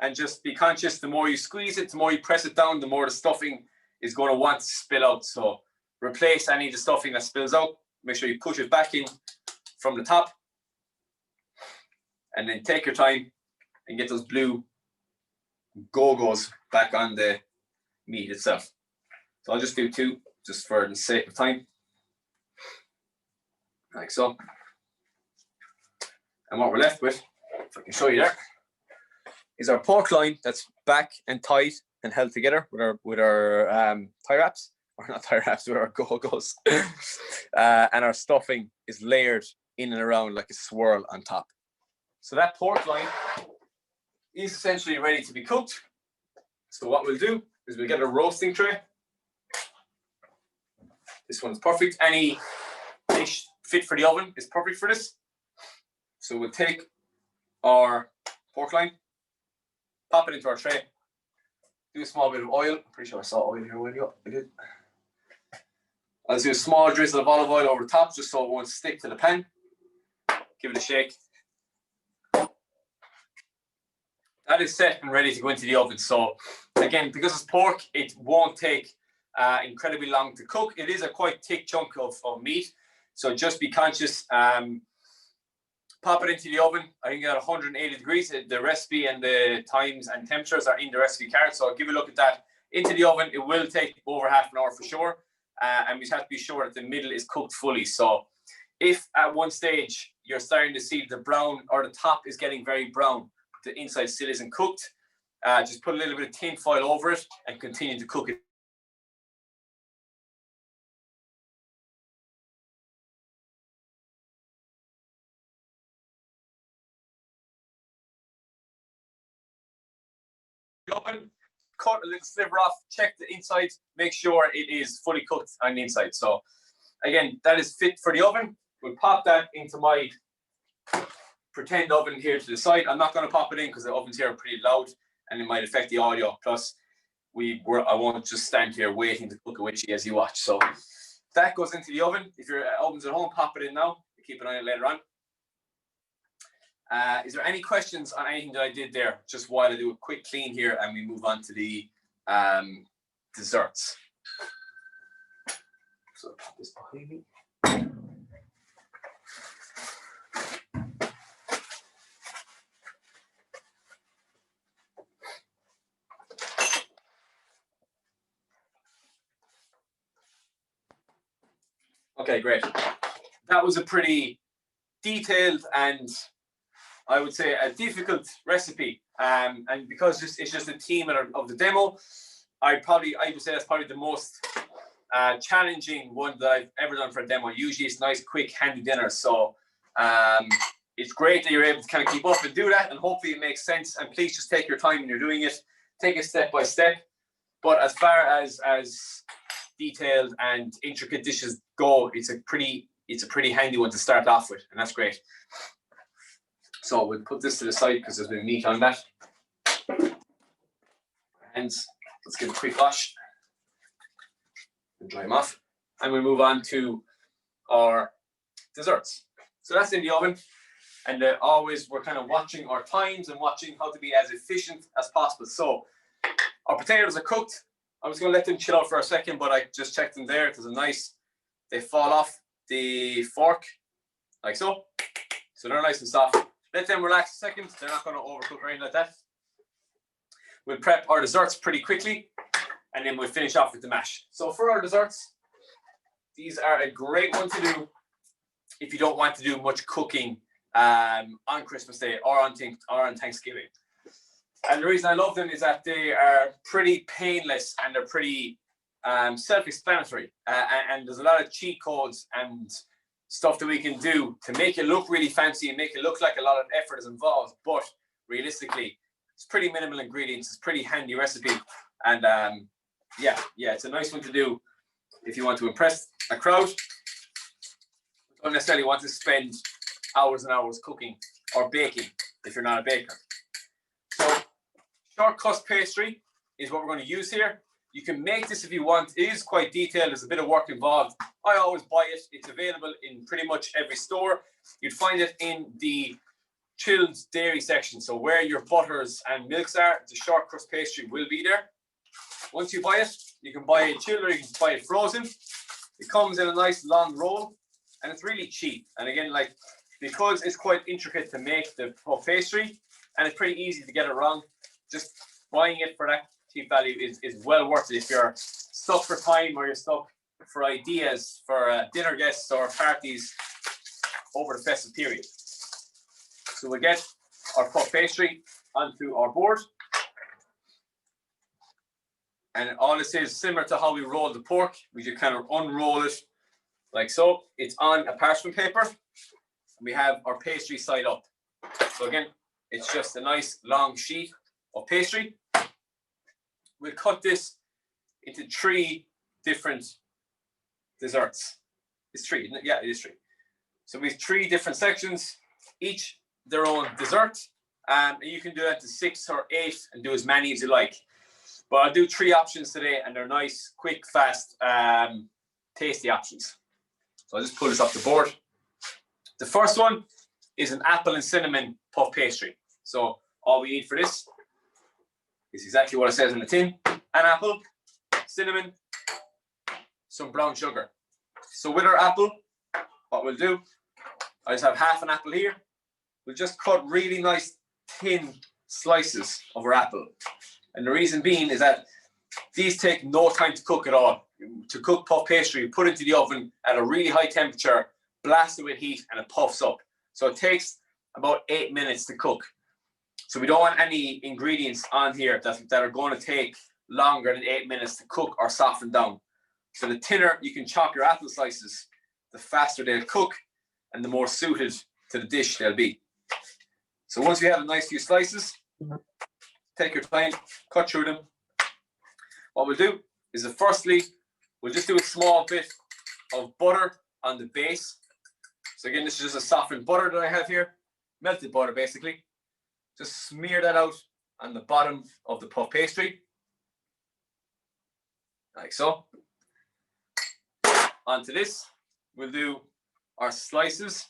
And just be conscious, the more you squeeze it, the more you press it down, the more the stuffing is going to want to spill out. So replace any of the stuffing that spills out. Make sure you push it back in from the top. And then take your time and get those blue go-go's back on the meat itself. So I'll just do 2, just for the sake of time. Like so. And what we're left with, if I can show you there, is our pork loin that's back and tight and held together with our tie wraps, or not tie wraps, with our go-go's. And our stuffing is layered in and around like a swirl on top. So that pork loin is essentially ready to be cooked. So what we'll do is we'll get a roasting tray. This one's perfect. Any dish fit for the oven is perfect for this. So we'll take our pork loin, pop it into our tray, do a small bit of oil. I'm pretty sure I saw oil here. Where you go? I did. I'll do a small drizzle of olive oil over the top just so it won't stick to the pan. Give it a shake. That is set and ready to go into the oven. So again, because it's pork, it won't take incredibly long to cook. It is a quite thick chunk of meat. So just be conscious. Pop it into the oven. I think at 180 degrees. The recipe and the times and temperatures are in the recipe card. So I'll give you a look at that. Into the oven. It will take over half an hour for sure. And we just have to be sure that the middle is cooked fully. So if at one stage you're starting to see the brown, or the top is getting very brown, the inside still isn't cooked, just put a little bit of tin foil over it and continue to cook it. Open, cut a little sliver off, check the inside, make sure it is fully cooked on the inside. So again, that is fit for the oven. we'll pop that into my pretend oven here to the side. I'm not going to pop it in because the ovens here are pretty loud and it might affect the audio. Plus, I won't just stand here waiting to cook a witchy as you watch. So that goes into the oven. If your oven's at home, pop it in now. Keep an eye on it later on. Is there any questions on anything that I did there? Just while I do a quick clean here and we move on to the desserts. So pop this behind me. Okay, great. That was a pretty detailed and I would say a difficult recipe. And because it's just a theme of the demo, I would say that's probably the most challenging one that I've ever done for a demo. Usually it's nice, quick, handy dinner. So it's great that you're able to kind of keep up and do that, and hopefully it makes sense. And please just take your time when you're doing it. Take it step by step. But as far as detailed and intricate dishes go, it's a pretty handy one to start off with, and that's great. So we'll put this to the side because there's been meat on that. And let's give it a quick wash and dry them off. And we'll move on to our desserts. So that's in the oven. And always we're kind of watching our times and watching how to be as efficient as possible. So our potatoes are cooked. I was going to let them chill out for a second, but I just checked them there. There's a nice, they fall off the fork like so. So they're nice and soft. Let them relax a second. They're not going to overcook or anything like that. We'll prep our desserts pretty quickly, and then we'll finish off with the mash. So for our desserts, these are a great one to do if you don't want to do much cooking on Christmas Day or on Thanksgiving. And the reason I love them is that they are pretty painless and they're pretty self-explanatory. And there's a lot of cheat codes and stuff that we can do to make it look really fancy and make it look like a lot of effort is involved. But realistically, it's pretty minimal ingredients. It's a pretty handy recipe. And yeah, it's a nice one to do if you want to impress a crowd. You don't necessarily want to spend hours and hours cooking or baking if you're not a baker. So short crust pastry is what we're going to use here. You can make this if you want. It is quite detailed. There's a bit of work involved. I always buy it. It's available in pretty much every store. You'd find it in the chilled dairy section. So where your butters and milks are, the short crust pastry will be there. Once you buy it, you can buy it chilled or you can buy it frozen. It comes in a nice long roll and it's really cheap. And again, like, because it's quite intricate to make the puff pastry and it's pretty easy to get it wrong, just buying it for that cheap value is well worth it if you're stuck for time or you're stuck for ideas for dinner guests or parties over the festive period. So we'll get our puff pastry onto our board. And all this is similar to how we roll the pork. We just kind of unroll it like so. It's on a parchment paper. And we have our pastry side up. So again, it's just a nice long sheet of pastry. We'll cut this into 3 different desserts. It's 3, isn't it? Yeah, it is 3. So we have 3 different sections, each their own dessert. And you can do that to 6 or 8 and do as many as you like. But I'll do 3 options today and they're nice, quick, fast, tasty options. So I'll just pull this off the board. The first one is an apple and cinnamon puff pastry. So all we need for this is exactly what it says in the tin. An apple, cinnamon, some brown sugar. So with our apple, what we'll do, I just have half an apple here. We'll just cut really nice thin slices of our apple. And the reason being is that these take no time to cook at all. To cook puff pastry, you put it into the oven at a really high temperature, blast it with heat, and it puffs up. So it takes about 8 minutes to cook. So we don't want any ingredients on here that are going to take longer than 8 minutes to cook or soften down. So the thinner you can chop your apple slices, the faster they'll cook and the more suited to the dish they'll be. So once you have a nice few slices, take your time, cut through them. What we'll do is firstly, we'll just do a small bit of butter on the base. So again, this is just a softened butter that I have here. Melted butter, basically. Just smear that out on the bottom of the puff pastry. Like so. Onto this, we'll do our slices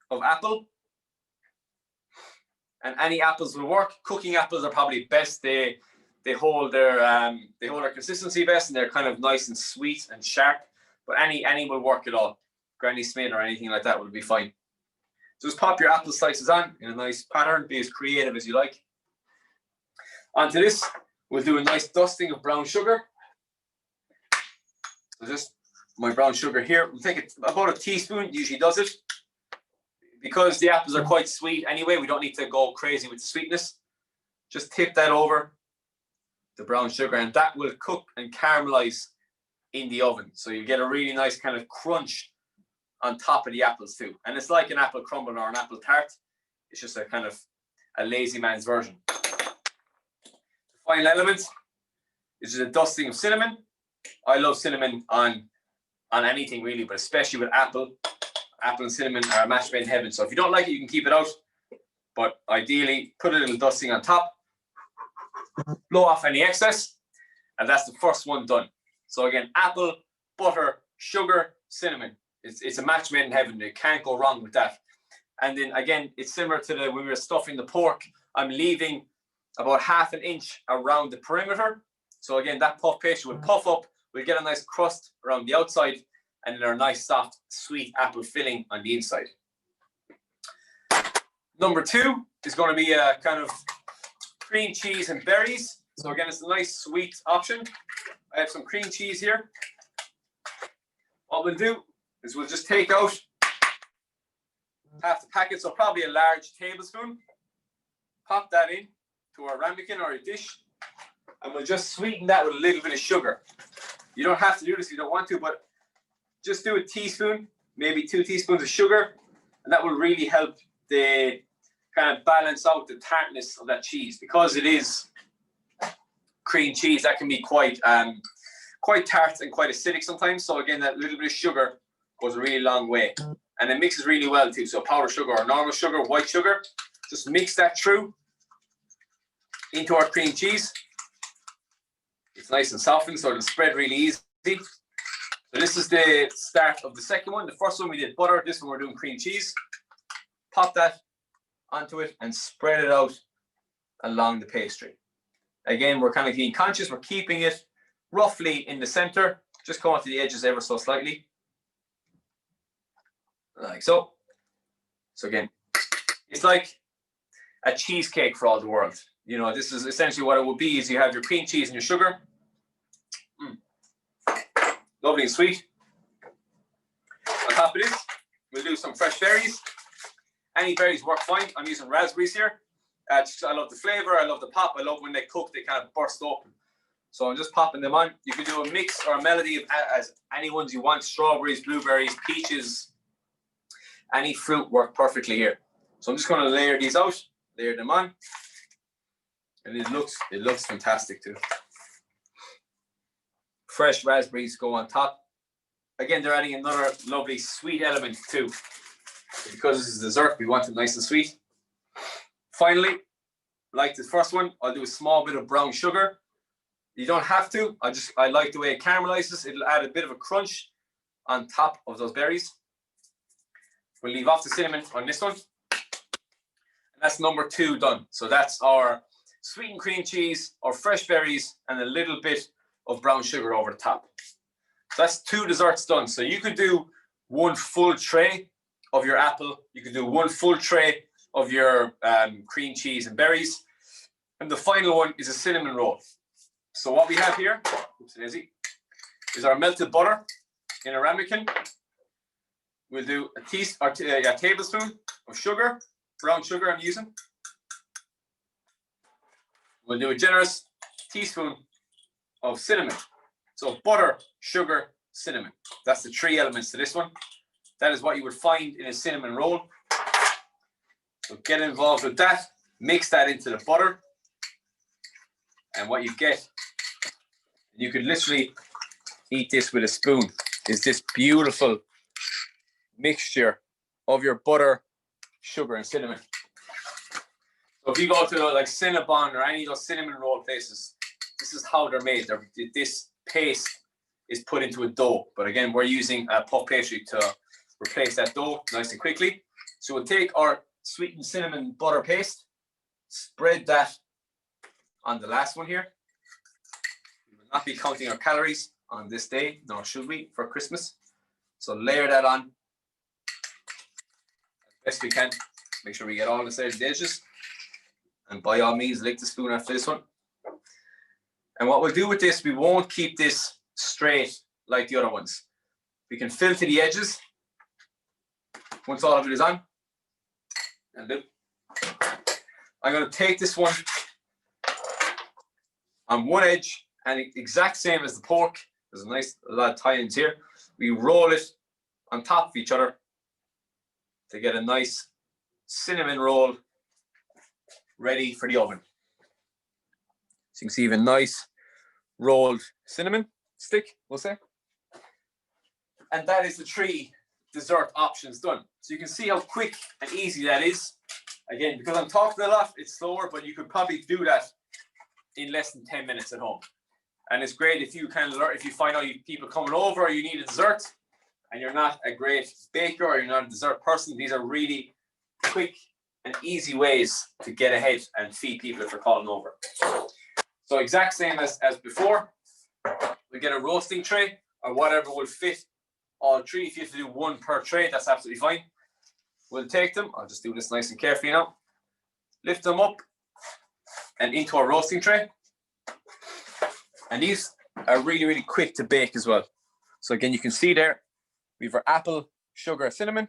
of apple. And any apples will work. Cooking apples are probably best. They hold their consistency best, and they're kind of nice and sweet and sharp. But any will work at all. Granny Smith or anything like that will be fine. So just pop your apple slices on in a nice pattern. Be as creative as you like. Onto this, we'll do a nice dusting of brown sugar. So just my brown sugar here. We'll take about a teaspoon. Usually does it. Because the apples are quite sweet anyway, we don't need to go crazy with the sweetness. Just tip that over the brown sugar, and that will cook and caramelize in the oven. So you get a really nice kind of crunch on top of the apples too. And it's like an apple crumble or an apple tart. It's just a kind of a lazy man's version. The final element is just a dusting of cinnamon. I love cinnamon on anything really, but especially with apple. Apple and cinnamon are a match made in heaven. So if you don't like it, you can keep it out. But ideally, put a little dusting on top. Blow off any excess. And that's the first one done. So again, apple, butter, sugar, cinnamon. It's a match made in heaven. You can't go wrong with that. And then again, it's similar to when we were stuffing the pork. I'm leaving about 1/2 inch around the perimeter. So again, that puff pastry will puff up. We'll get a nice crust around the outside. And then our nice, soft, sweet apple filling on the inside. Number 2 is going to be a kind of cream cheese and berries. So again, it's a nice, sweet option. I have some cream cheese here. What we'll do is we'll just take out half the packet, so probably a large tablespoon. Pop that in to our ramekin or a dish. And we'll just sweeten that with a little bit of sugar. You don't have to do this if you don't want to, but just do a teaspoon, maybe 2 teaspoons of sugar, and that will really help the kind of balance out the tartness of that cheese. Because it is cream cheese, that can be quite tart and quite acidic sometimes. So again, that little bit of sugar goes a really long way. And it mixes really well too. So powdered sugar or normal sugar, white sugar, just mix that through into our cream cheese. It's nice and softened, so it'll spread really easy. So this is the start of the second one. The first one we did butter. This one we're doing cream cheese. Pop that onto it and spread it out along the pastry. Again, we're kind of being conscious. We're keeping it roughly in the center. Just go onto the edges ever so slightly. Like so. So again, it's like a cheesecake for all the world. You know, this is essentially what it would be is you have your cream cheese and your sugar. Lovely and sweet. On top of this, we'll do some fresh berries. Any berries work fine. I'm using raspberries here. I love the flavor. I love the pop. I love when they cook, they kind of burst open. So I'm just popping them on. You can do a mix or a melody of as any ones you want. Strawberries, blueberries, peaches. Any fruit work perfectly here. So I'm just going to layer these out. Layer them on. And it looks fantastic too. Fresh raspberries go on top. Again, they're adding another lovely sweet element too. Because this is dessert, we want it nice and sweet. Finally, like the first one, I'll do a small bit of brown sugar. You don't have to. I like the way it caramelizes. It'll add a bit of a crunch on top of those berries. We'll leave off the cinnamon on this one. And that's number 2 done. So that's our sweetened cream cheese, our fresh berries, and a little bit of brown sugar over the top. So that's 2 desserts done. So you could do 1 full tray of your apple. You could do 1 full tray of your cream cheese and berries. And the final one is a cinnamon roll. So what we have here, is our melted butter in a ramekin. We'll do a tablespoon of sugar, brown sugar I'm using. We'll do a generous teaspoon of cinnamon. So butter, sugar, cinnamon. That's the 3 elements to this one. That is what you would find in a cinnamon roll. So get involved with that. Mix that into the butter. And what you get, you could literally eat this with a spoon, is this beautiful mixture of your butter, sugar, and cinnamon. So if you go to like Cinnabon or any of those cinnamon roll places, this is how they're made. This paste is put into a dough. But again, we're using puff pastry to replace that dough nice and quickly. So we'll take our sweetened cinnamon butter paste, spread that on the last one here. We will not be counting our calories on this day, nor should we, for Christmas. So layer that on as best we can. Make sure we get all the sides and edges. And by all means, lick the spoon after this one. And what we'll do with this, we won't keep this straight like the other ones. We can fill to the edges once all of it is on. And then I'm going to take this one on one edge, and exact same as the pork. There's a lot of tie-ins here. We roll it on top of each other to get a nice cinnamon roll ready for the oven. So you can see even nice rolled cinnamon stick, we'll say. And that is the 3 dessert options done. So you can see how quick and easy that is. Again, because I'm talking a lot, it's slower, but you could probably do that in less than 10 minutes at home. And it's great if you can learn, if you find out you people coming over or you need a dessert and you're not a great baker or you're not a dessert person. These are really quick and easy ways to get ahead and feed people if they're calling over. So exact same as before. We get a roasting tray or whatever will fit all 3. If you have to do 1 per tray, that's absolutely fine. We'll take them. I'll just do this nice and carefully now. Lift them up and into our roasting tray. And these are really, really quick to bake as well. So again, you can see there, we have our apple, sugar, cinnamon.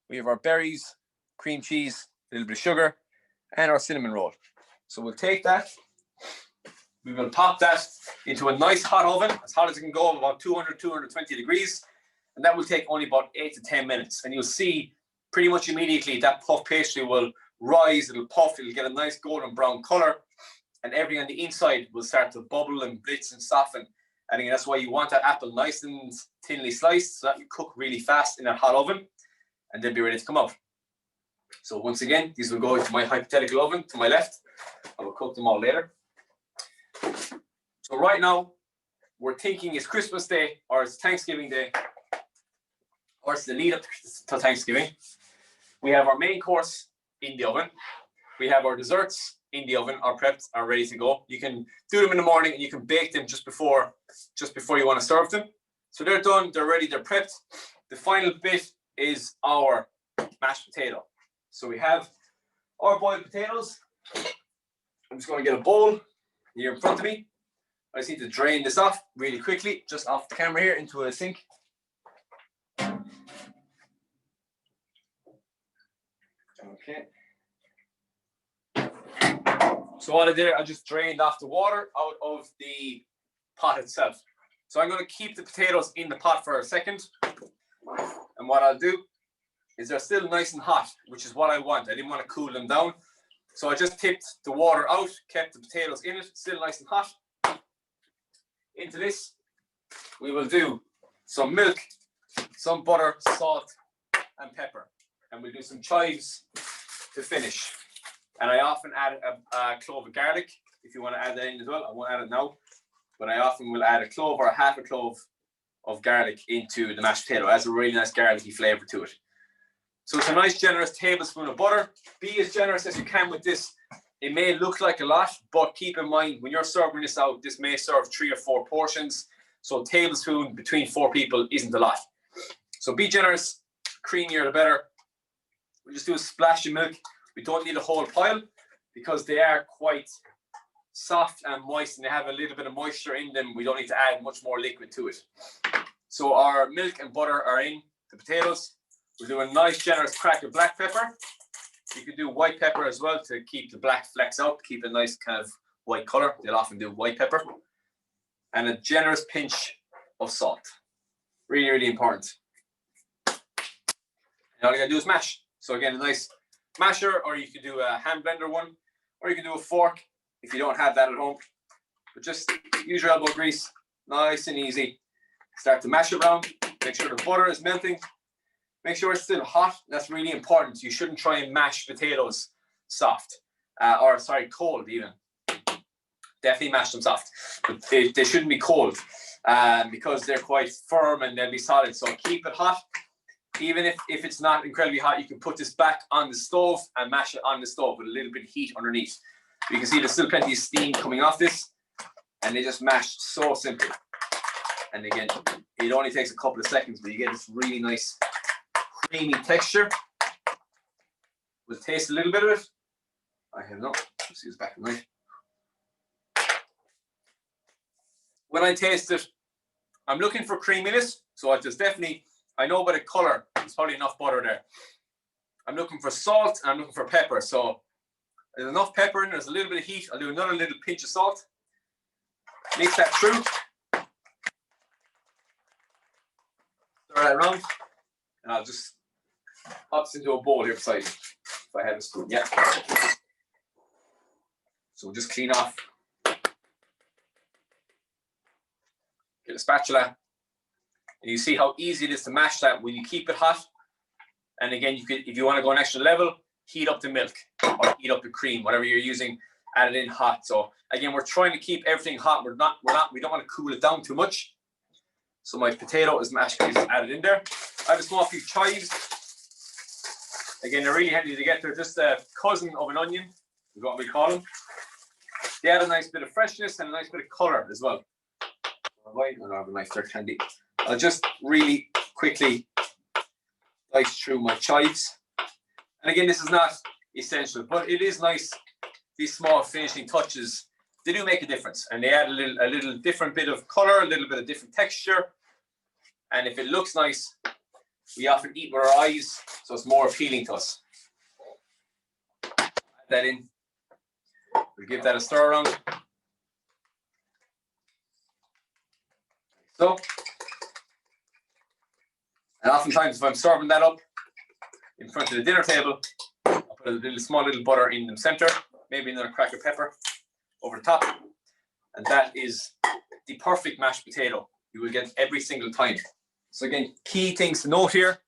We have our berries, cream cheese, a little bit of sugar, and our cinnamon roll. So we'll take that. We will pop that into a nice hot oven, as hot as it can go, about 200, 220 degrees. And that will take only about 8 to 10 minutes. And you'll see pretty much immediately that puff pastry will rise, it'll puff, it'll get a nice golden brown color. And everything on the inside will start to bubble and blitz and soften. And again, that's why you want that apple nice and thinly sliced so that you cook really fast in that hot oven and they'll be ready to come out. So once again, these will go into my hypothetical oven to my left. I will cook them all later. So right now, we're thinking it's Christmas Day or it's Thanksgiving Day or it's the lead up to Thanksgiving. We have our main course in the oven. We have our desserts in the oven, are prepped, are ready to go. You can do them in the morning and you can bake them just before you want to serve them. So they're done, they're ready, they're prepped. The final bit is our mashed potato. So we have our boiled potatoes. I'm just going to get a bowl here in front of me. I just need to drain this off really quickly, just off the camera here into a sink. Okay. So what I did, I just drained off the water out of the pot itself. So I'm going to keep the potatoes in the pot for a second. And what I'll do is they're still nice and hot, which is what I want. I didn't want to cool them down. So I just tipped the water out, kept the potatoes in it, still nice and hot. Into this, we will do some milk, some butter, salt, and pepper. And we'll do some chives to finish. And I often add a clove of garlic, if you want to add that in as well. I won't add it now, but I often will add a clove or a half a clove of garlic into the mashed potato. It has a really nice garlicky flavor to it. So it's a nice generous tablespoon of butter. Be as generous as you can with this. It may look like a lot, but keep in mind when you're serving this out, this may serve 3 or 4 portions. So a tablespoon between 4 people isn't a lot. So be generous, creamier the better. We'll just do a splash of milk. We don't need a whole pile because they are quite soft and moist and they have a little bit of moisture in them. We don't need to add much more liquid to it. So our milk and butter are in the potatoes. We'll do a nice generous crack of black pepper. You could do white pepper as well to keep the black flecks out, keep a nice kind of white color. They'll often do white pepper. And a generous pinch of salt. Really, really important. And all you gotta do is mash. So again, a nice masher, or you could do a hand blender one, or you can do a fork if you don't have that at home. But just use your elbow grease, nice and easy. Start to mash it around. Make sure the butter is melting. Make sure it's still hot. That's really important. You shouldn't try and mash potatoes soft, or sorry, cold even. Definitely mash them soft, but they shouldn't be cold because they're quite firm and they'll be solid. So keep it hot. Even if it's not incredibly hot, you can put this back on the stove and mash it on the stove with a little bit of heat underneath. You can see there's still plenty of steam coming off this, and they just mash so simply. And again, it only takes a couple of seconds, but you get this really nice creamy texture. We'll taste a little bit of it. I have no. Let's see this back in the knife. When I taste it, I'm looking for creaminess. So I know by the color, there's probably enough butter there. I'm looking for salt and I'm looking for pepper. So there's enough pepper in, there's a little bit of heat. I'll do another little pinch of salt. Mix that through. Stir that around. And I'll just pop this into a bowl here beside me. If I have a spoon, yeah. So we'll just clean off. Get a spatula. And you see how easy it is to mash that when you keep it hot. And again, you could, if you want to go an extra level, heat up the milk or heat up the cream, whatever you're using, add it in hot. So again, we're trying to keep everything hot. We don't want to cool it down too much. So my potato is mashed, is added in there. I have a small few chives. Again, they're really handy to get. They're just a cousin of an onion, is what we call them. They add a nice bit of freshness and a nice bit of color as well. I don't have a knife there handy. I'll just really quickly dice through my chives. And again, this is not essential, but it is nice. These small finishing touches, they do make a difference, and they add a little different bit of color, a little bit of different texture. And if it looks nice, we often eat with our eyes, so it's more appealing to us. Add that in. We'll give that a stir around. So, and oftentimes if I'm serving that up in front of the dinner table, I'll put a small little butter in the center, maybe another crack of pepper over the top, and that is the perfect mashed potato you will get every single time. So again, key things to note here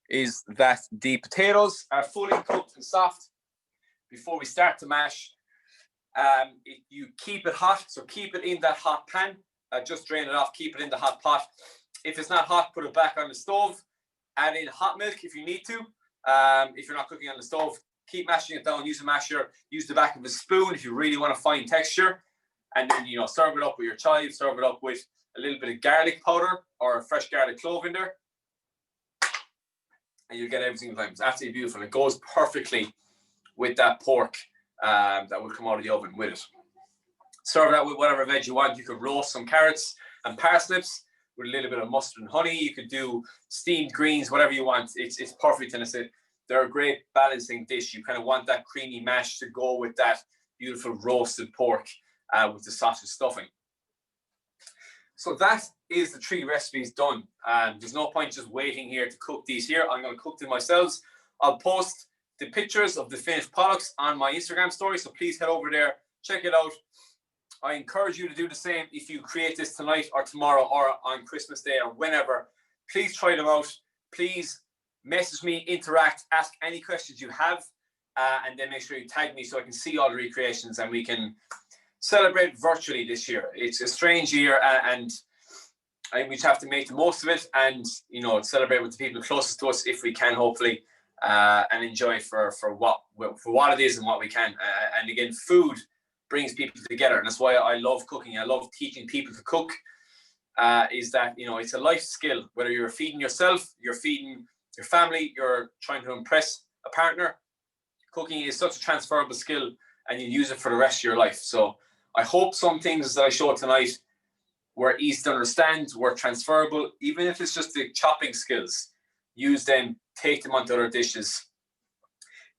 is that the potatoes are fully cooked and soft before we start to mash. You keep it hot, so keep it in that hot pan. Just drain it off, keep it in the hot pot. If it's not hot, put it back on the stove. Add in hot milk if you need to. If you're not cooking on the stove, keep mashing it down. Use a masher. Use the back of a spoon if you really want a fine texture. And then, serve it up with your chives. Serve it up with a little bit of garlic powder or a fresh garlic clove in there. And you'll get every single time. It's absolutely beautiful. It goes perfectly with that pork that will come out of the oven with it. Serve that with whatever veg you want. You could roast some carrots and parsnips with a little bit of mustard and honey. You could do steamed greens, whatever you want. It's perfect, and they're a great balancing dish. You kind of want that creamy mash to go with that beautiful roasted pork with the sausage stuffing. So that is the 3 recipes done. There's no point just waiting here to cook these here. I'm going to cook them myself. I'll post the pictures of the finished products on my Instagram story, so please head over there, check it out. I encourage you to do the same if you create this tonight or tomorrow or on Christmas Day or whenever. Please try them out. Please message me, interact, ask any questions you have, and then make sure you tag me so I can see all the recreations and we can celebrate virtually this year. It's a strange year, and we just have to make the most of it and celebrate with the people closest to us if we can, hopefully, and enjoy for what it is and what we can. And again, food brings people together, and that's why I love cooking. I love teaching people to cook. Is that it's a life skill. Whether you're feeding yourself, you're feeding your family, you're trying to impress a partner, cooking is such a transferable skill, and you use it for the rest of your life. So I hope some things that I showed tonight were easy to understand, were transferable, even if it's just the chopping skills. Use them, take them onto other dishes.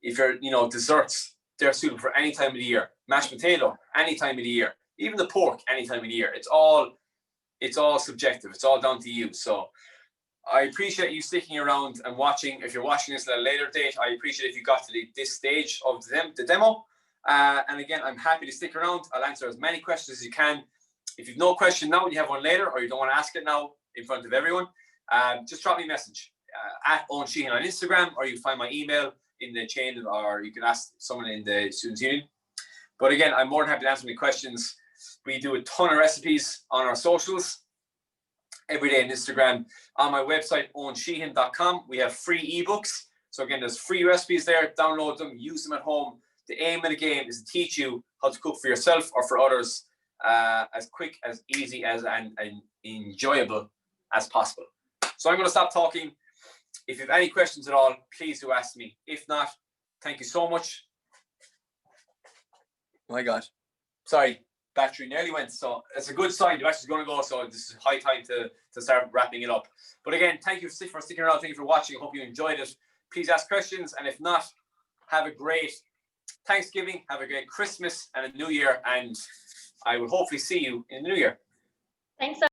If you're desserts, they're suitable for any time of the year. Mashed potato, any time of the year. Even the pork, any time of the year. It's all subjective. It's all down to you. So I appreciate you sticking around and watching. If you're watching this at a later date, I appreciate if you got to this stage of the demo. And again, I'm happy to stick around. I'll answer as many questions as you can. If you've no question now and you have one later, or you don't want to ask it now in front of everyone, just drop me a message. at Eoin Sheehan on Instagram, or you can find my email in the chain, or you can ask someone in the Students' Union. But again, I'm more than happy to answer any questions. We do a ton of recipes on our socials every day on Instagram. On my website, owinsheehan.com, we have free ebooks. So again, there's free recipes there. Download them, use them at home. The aim of the game is to teach you how to cook for yourself or for others as quick, as easy, as and enjoyable as possible. So I'm going to stop talking. If you have any questions at all, please do ask me. If not, thank you so much. Oh my God. Sorry, battery nearly went. So it's a good sign. The battery's going to go. So this is high time to start wrapping it up. But again, thank you for sticking around. Thank you for watching. I hope you enjoyed it. Please ask questions. And if not, have a great Thanksgiving. Have a great Christmas and a New Year. And I will hopefully see you in the New Year. Thanks.